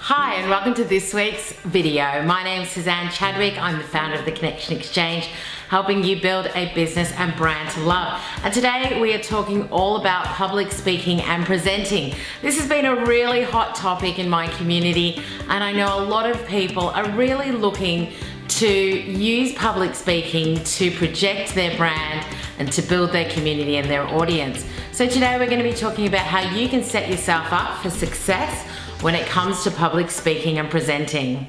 Hi and welcome to this week's video. My name is Suzanne Chadwick. I'm the founder of the Connection Exchange, helping you build a business and brand to love. And today we are talking all about public speaking and presenting. This has been a really hot topic in my community, and I know a lot of people are really looking to use public speaking to project their brand and to build their community and their audience. So today we're going to be talking about how you can set yourself up for success when it comes to public speaking and presenting.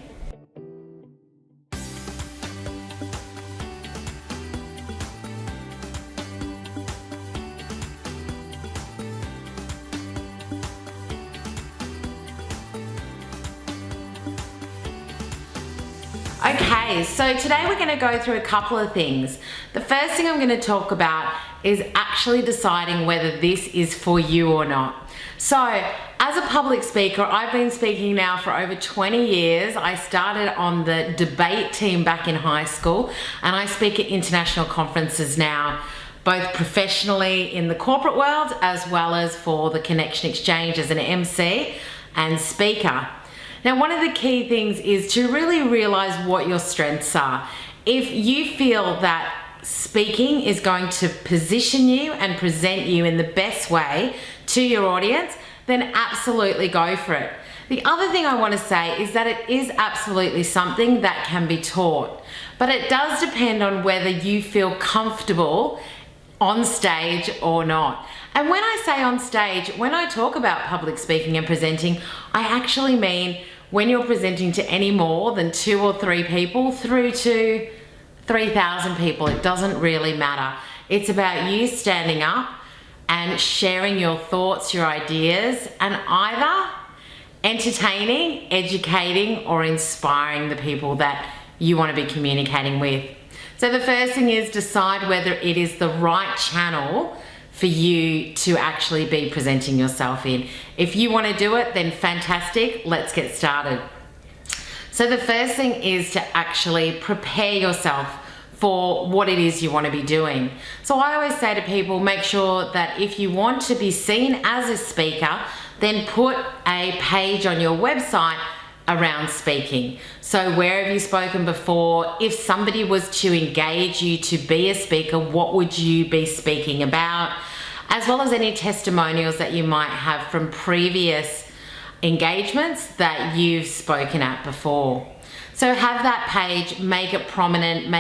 Okay, so today we're going to go through a couple of things. The first thing I'm going to talk about is actually deciding whether this is for you or not. So, as a public speaker, I've been speaking now for over 20 years. I started on the debate team back in high school, and I speak at international conferences now, both professionally in the corporate world as well as for the Connection Exchange as an MC and speaker. Now, one of the key things is to really realize what your strengths are. If you feel that speaking is going to position you and present you in the best way to your audience, then absolutely go for it. The other thing I want to say is that it is absolutely something that can be taught, but it does depend on whether you feel comfortable on stage or not. And when I say on stage, when I talk about public speaking and presenting, I actually mean when you're presenting to any more than 2 or 3 people through to 3,000 people. It doesn't really matter. It's about you standing up and sharing your thoughts, your ideas, and either entertaining, educating, or inspiring the people that you want to be communicating with. So the first thing is decide whether it is the right channel for you to actually be presenting yourself in. If you want to do it, then fantastic, let's get started. So the first thing is to actually prepare yourself for what it is you want to be doing. So I always say to people, make sure that if you want to be seen as a speaker, then put a page on your website around speaking. So where have you spoken before? If somebody was to engage you to be a speaker, what would you be speaking about? As well as any testimonials that you might have from previous engagements that you've spoken at before. So have that page, make it prominent,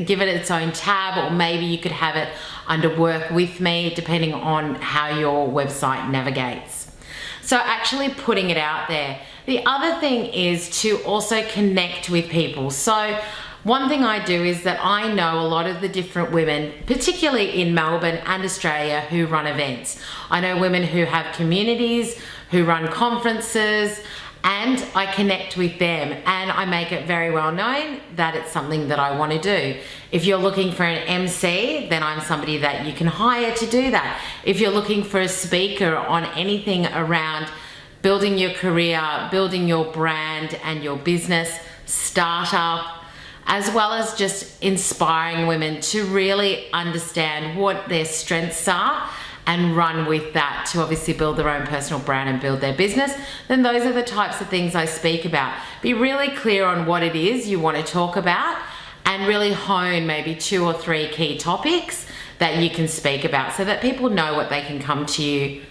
give it its own tab, or maybe you could have it under Work With Me, depending on how your website navigates. So actually putting it out there. The other thing is to also connect with people. So one thing I do is that I know a lot of the different women, particularly in Melbourne and Australia, who run events. I know women who have communities, who run conferences, and I connect with them, and I make it very well known that it's something that I want to do. If you're looking for an MC, then I'm somebody that you can hire to do that. If you're looking for a speaker on anything around building your career, building your brand and your business, startup, as well as just inspiring women to really understand what their strengths are and run with that to obviously build their own personal brand and build their business, then those are the types of things I speak about. Be really clear on what it is you want to talk about and really hone maybe 2 or 3 key topics that you can speak about so that people know what they can come to you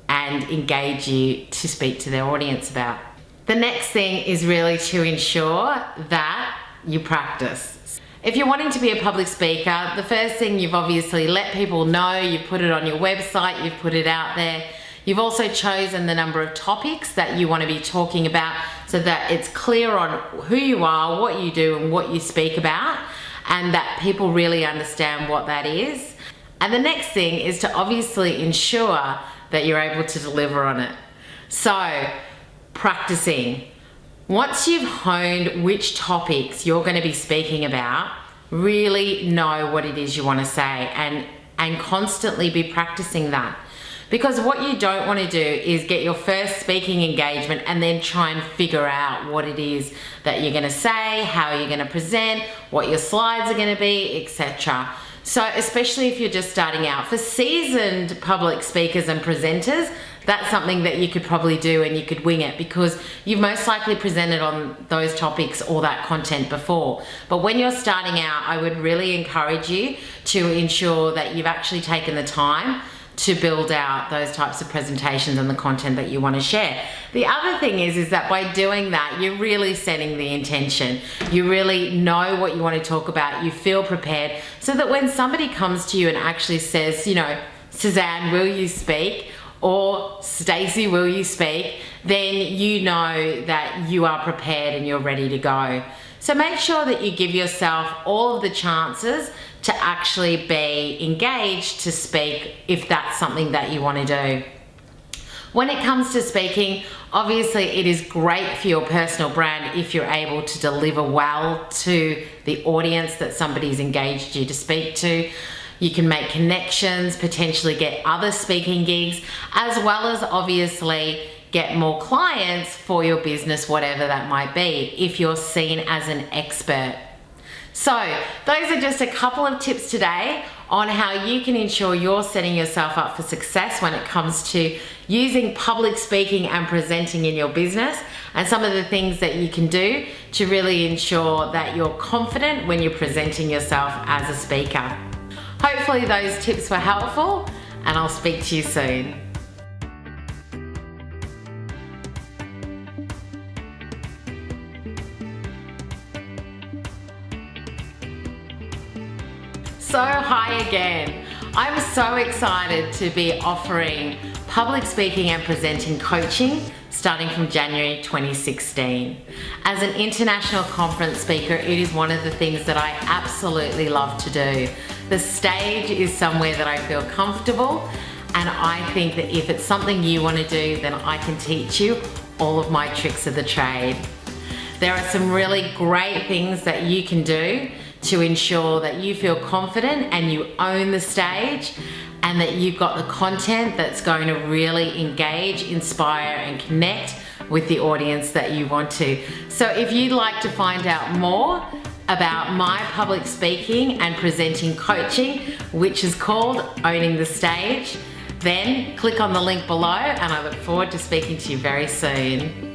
and engage you to speak to their audience about. The next thing is really to ensure that you practice. If you're wanting to be a public speaker, the first thing, you've obviously let people know, you've put it on your website, you've put it out there. You've also chosen the number of topics that you want to be talking about so that it's clear on who you are, what you do, and what you speak about, and that people really understand what that is. And the next thing is to obviously ensure that you're able to deliver on it. So, practicing. Once you've honed which topics you're going to be speaking about, really know what it is you want to say and constantly be practicing that. Because what you don't want to do is get your first speaking engagement and then try and figure out what it is that you're going to say, how you're going to present, what your slides are going to be, etc. So especially if you're just starting out. For seasoned public speakers and presenters, that's something that you could probably do and you could wing it because you've most likely presented on those topics or that content before. But when you're starting out, I would really encourage you to ensure that you've actually taken the time to build out those types of presentations and the content that you want to share. The other thing is that by doing that, you're really setting the intention. You really know what you want to talk about. You feel prepared so that when somebody comes to you and actually says, you know, Suzanne, will you speak? Or Stacey, will you speak? Then you know that you are prepared and you're ready to go. So make sure that you give yourself all of the chances to actually be engaged to speak if that's something that you want to do. When it comes to speaking, obviously it is great for your personal brand if you're able to deliver well to the audience that somebody's engaged you to speak to. You can make connections, potentially get other speaking gigs, as well as obviously get more clients for your business, whatever that might be, if you're seen as an expert. So those are just a couple of tips today on how you can ensure you're setting yourself up for success when it comes to using public speaking and presenting in your business, and some of the things that you can do to really ensure that you're confident when you're presenting yourself as a speaker. Hopefully those tips were helpful, and I'll speak to you soon. So hi again. I'm so excited to be offering public speaking and presenting coaching starting from January 2016. As an international conference speaker, it is one of the things that I absolutely love to do. The stage is somewhere that I feel comfortable, and I think that if it's something you want to do, then I can teach you all of my tricks of the trade. There are some really great things that you can do to ensure that you feel confident and you own the stage, and that you've got the content that's going to really engage, inspire, and connect with the audience that you want to. So if you'd like to find out more about my public speaking and presenting coaching, which is called Owning the Stage, then click on the link below, and I look forward to speaking to you very soon.